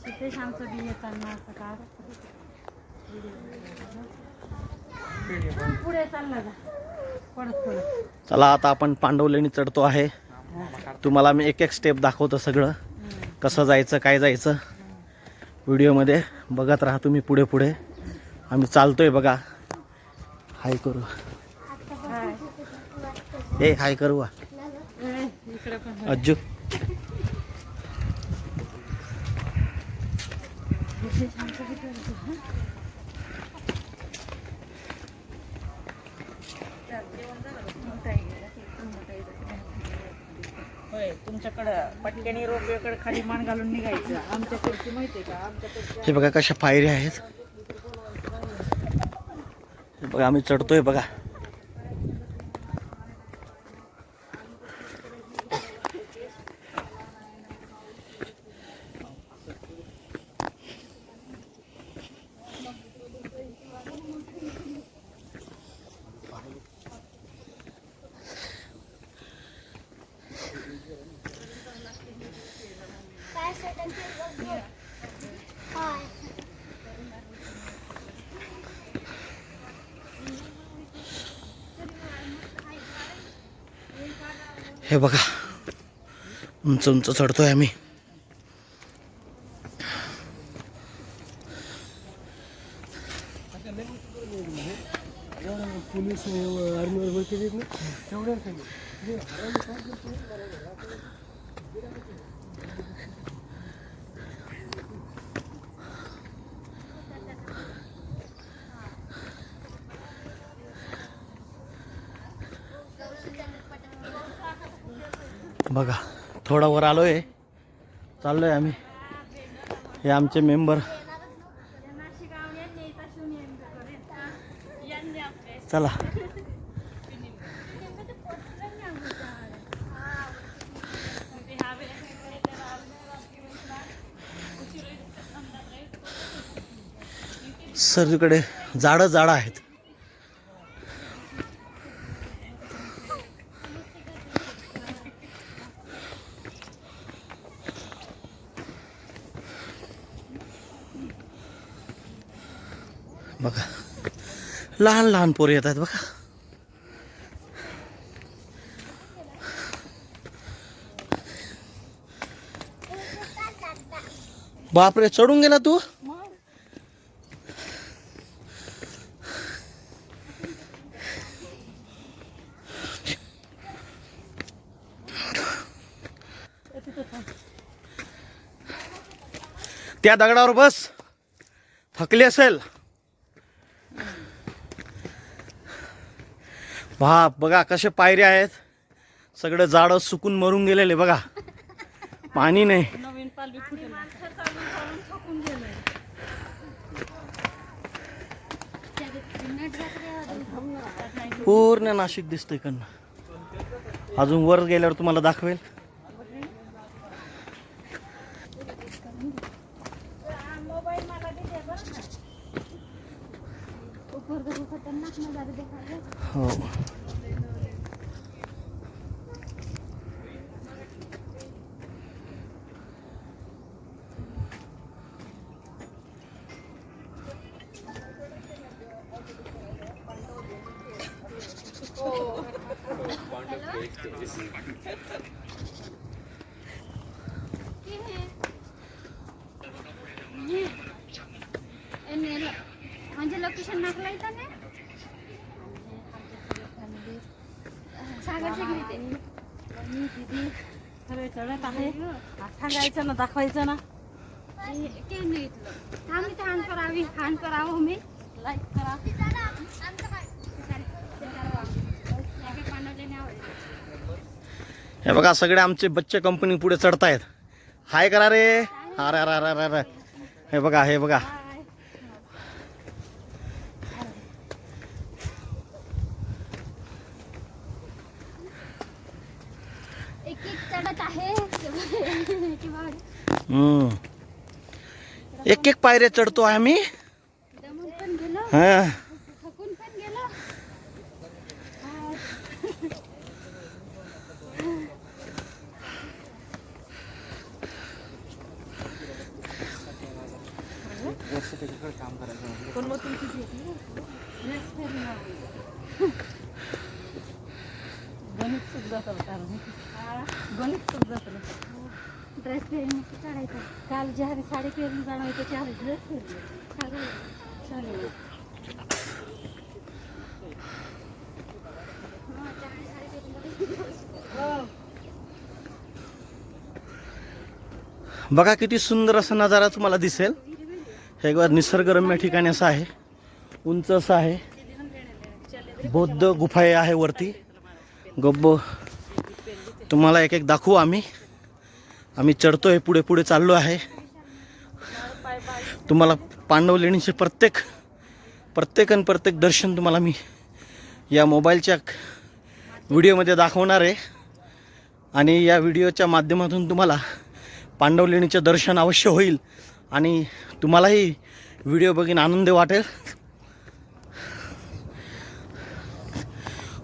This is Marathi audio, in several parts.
सिद्धेश आमचं बी येताना सकाळ पुढे चालला जा पडत पडत. चला आता आपण पांडवलेणी चढतो आहे. तुम्हाला मी एक एक स्टेप दाखवतो, सगळं कसं जायचं काय जायचं व्हिडिओमध्ये बघत राहा तुम्ही. पुढे पुढे आम्ही चालतोय बघा. हाय करू, ए हाय करू इकडे पण अज्जू. होय, तुमच्याकडं पटक्यानी रोपवेकडे खाली मान घालून निघायचं. आमच्याकडची माहितीये का, आमच्याकडची हे बघा कशा पायऱ्या आहेत. हे बघा आम्ही चढतोय बघा. हे बघा उंच उंच चढतोय आम्ही. पोलीस आर्मीवर केली ना तेवढ्या बघा थोडा वर आलोय, चाललोय आम्ही. हे आमचे मेंबर. चला सगळीकडे झाडं झाडं आहेत. बघा लहान लहान पोरं येतात बघा. बापरे, चढून गेला तू. त्या दगडावर बस, थकली असेल. बाप बघा कसे पायऱ्या आहेत. सगळं झाडं सुकून मरून गेलेले बघा. पाणी नाही. नवीन पालवी फुटेल. थकून गेलंय. पूर्ण नाशिक दिसतंय इकडनं. अजून वर गेल्यावर तुम्हाला दाखवेल. हो म्हणजे लोकेशन टाकलं इथं ना सागरच्या घरी दीदी खरं चढत आहे. सांगायचं ना, दाखवायचं ना. ते नाही इथलं. आम्ही हान करावी, हान करावं. मी लाईक करा. हे बघा सगळे आमचे बच्चे कंपनी पुढे चढतायत. हाय करा रे. अरे अरे अरे अरे, हे बघा हे बघा. एक एक चढत आहे. एक एक पायऱ्या चढतो आम्ही. दमून पण गेलो, हा थकून पण गेलो. असं त्याच्याकडे काम करायचं. पण मग तुमची गणित सुद्धा गणित सुद्धा ड्रेस फेअर काढायचा. काल ज्या साडी फेअर जाणं त्याच्या ड्रेस फेअर चालेल. बघा किती सुंदर असा नजारा तुम्हाला दिसेल. हे एक निसर्गरम्य ठिकाणी असं आहे, उंच असं आहे. बौद्ध गुफा आहे वरती. गब्बो तुम्हाला एक एक दाखवू. आम्ही चढतोय, पुढे पुढे चाललो आहे. तुम्हाला पांडव लेणीचे प्रत्येक दर्शन तुम्हाला मी या मोबाईलच्या व्हिडिओमध्ये दाखवणार आहे. आणि या व्हिडिओच्या माध्यमातून तुम्हाला पांडव लेणीचे दर्शन अवश्य होईल आणि तुम्हालाही व्हिडिओ बघून आनंद वाटेल.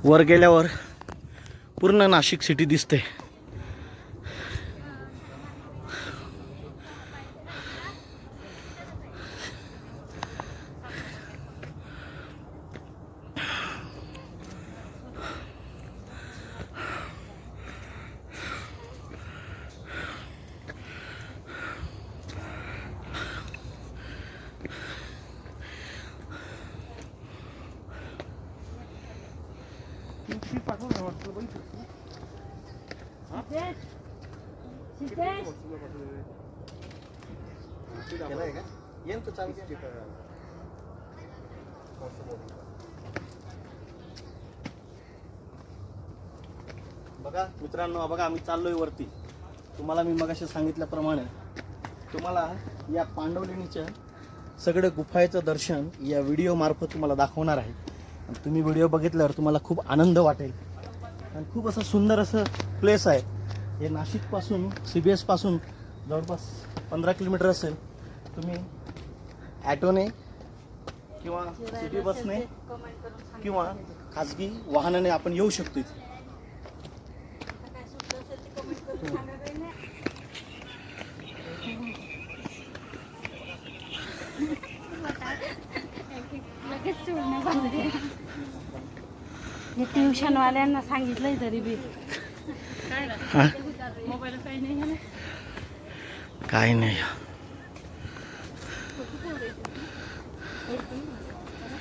वर गेल्यावर पूर्ण नाशिक सिटी दिसते. बघा मित्रांनो, बघा आम्ही चाललोय वरती. तुम्हाला मी मगाशी सांगितल्याप्रमाणे तुम्हाला या पांडव लेणीच्या सगळं गुफायचं दर्शन या व्हिडिओ मार्फत तुम्हाला दाखवणार आहे. आणि तुम्ही व्हिडिओ बघितल्यावर तुम्हाला खूप आनंद वाटेल. आणि खूप असं सुंदर असं प्लेस आहे हे. नाशिकपासून CBS पासून जवळपास 15 किलोमीटर असेल. तुम्ही ॲटोने किंवा सिटी बसने किंवा खाजगी वाहनाने आपण येऊ शकतो इथे. ट्युशनवाल्यांना सांगितलंय तरी बी मोबाईल काही नाही आहे. काय नाही.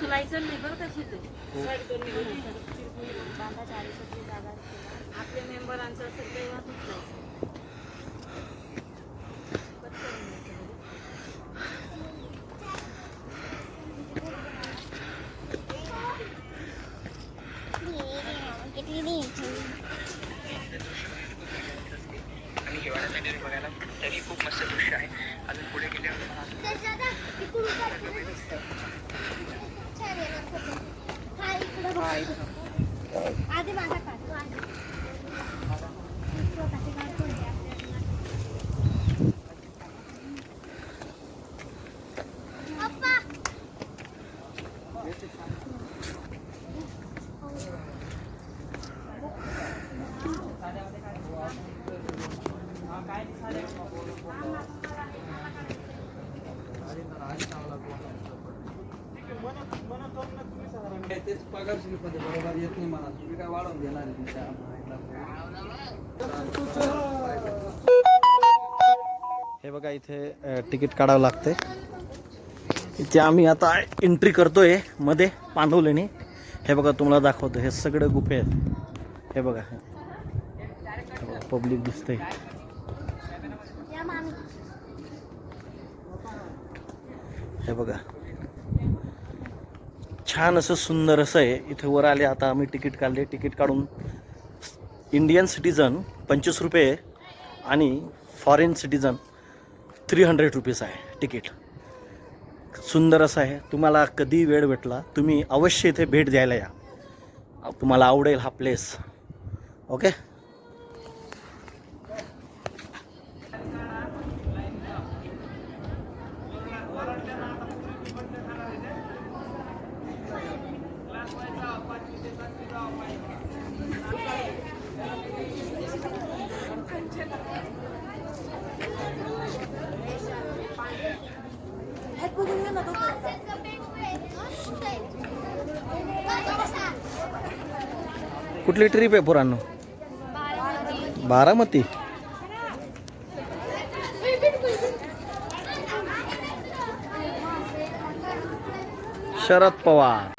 तुला ऐकलं नाही बरं कशी आपल्या मेंबरांचं असेल तेव्हा तरी खूप मस्त दृश्य आहे. अजून पुढे गेल्यावर आधी माझा तेच पगार स्लिपमध्ये बरोबर येत नाही मला. तुम्ही काय वाढवून देणार हे बघा इथे तिकीट काढावं लागते. इथे आम्ही आता एंट्री करतोय मध्ये पांडव लेणी. हे बघा तुम्हाला दाखवतो. हे सगळे गुफे आहेत. हे बघा पब्लिक दिसतंय. हे बघा छान असं सुंदर असं आहे. इथे वर आले आता आम्ही तिकीट काढले. तिकीट काढून इंडियन सिटीजन 25 रुपये आणि फॉरेन सिटीजन 300 रुपीज आहे तिकीट. सुंदर असं आहे. तुम्हाला कधी वेळ भेटला तुम्ही अवश्य इथे भेट द्यायला या. तुम्हाला आवडेल हा प्लेस. ओके. कुठली ट्रिप आहे पोरांनो? बारामती. शरद पवार.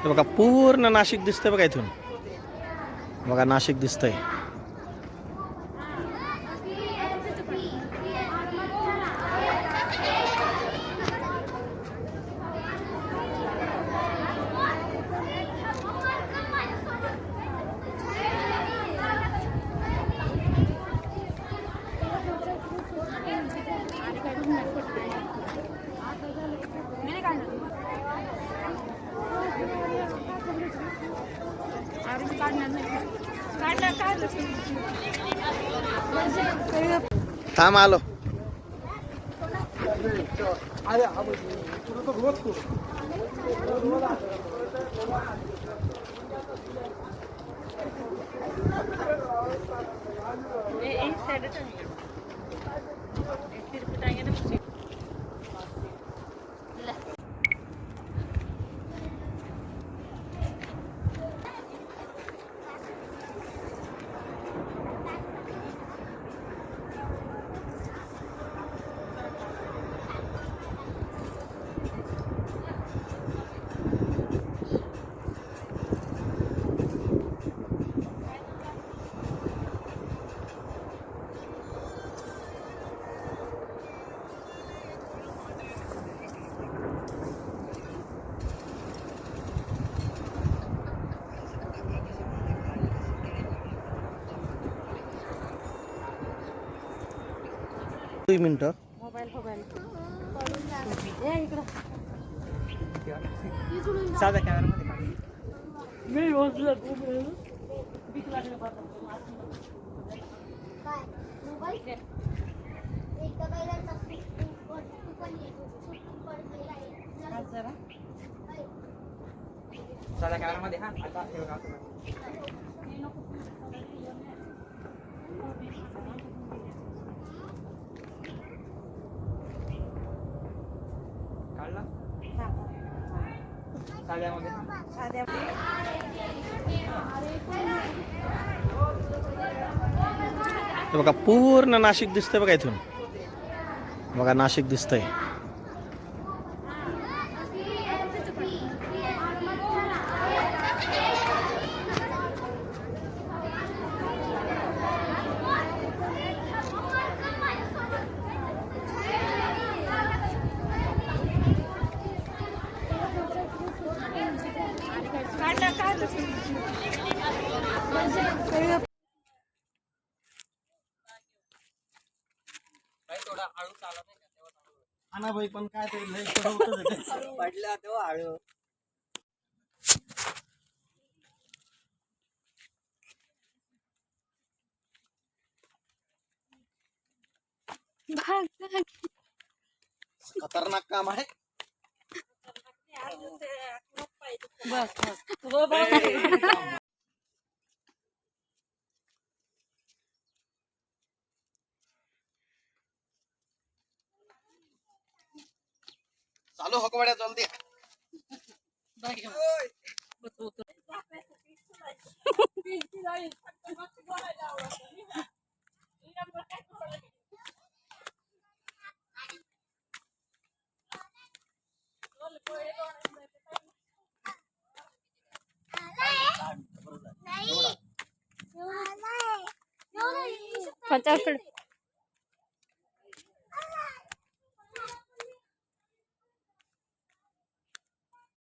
हे बघा पूर्ण नाशिक दिसतंय बघा इथून. बघा नाशिक दिसतंय. थांब आलो. मिनिटं. मोबाईल साधा कॅमेरामध्ये काढ. साधा कॅमेरामध्ये हा आता हे बघा आता. काढला साध्यामध्ये. हे बघा पूर्ण नाशिक दिसतंय बघा इथून. बघा नाशिक दिसतंय. आणा भाई पण काय ते लय पडला तेव्हा हळू. खतरनाक काम आहे. चालू हकवाड्या जल्दी. पंचावन्न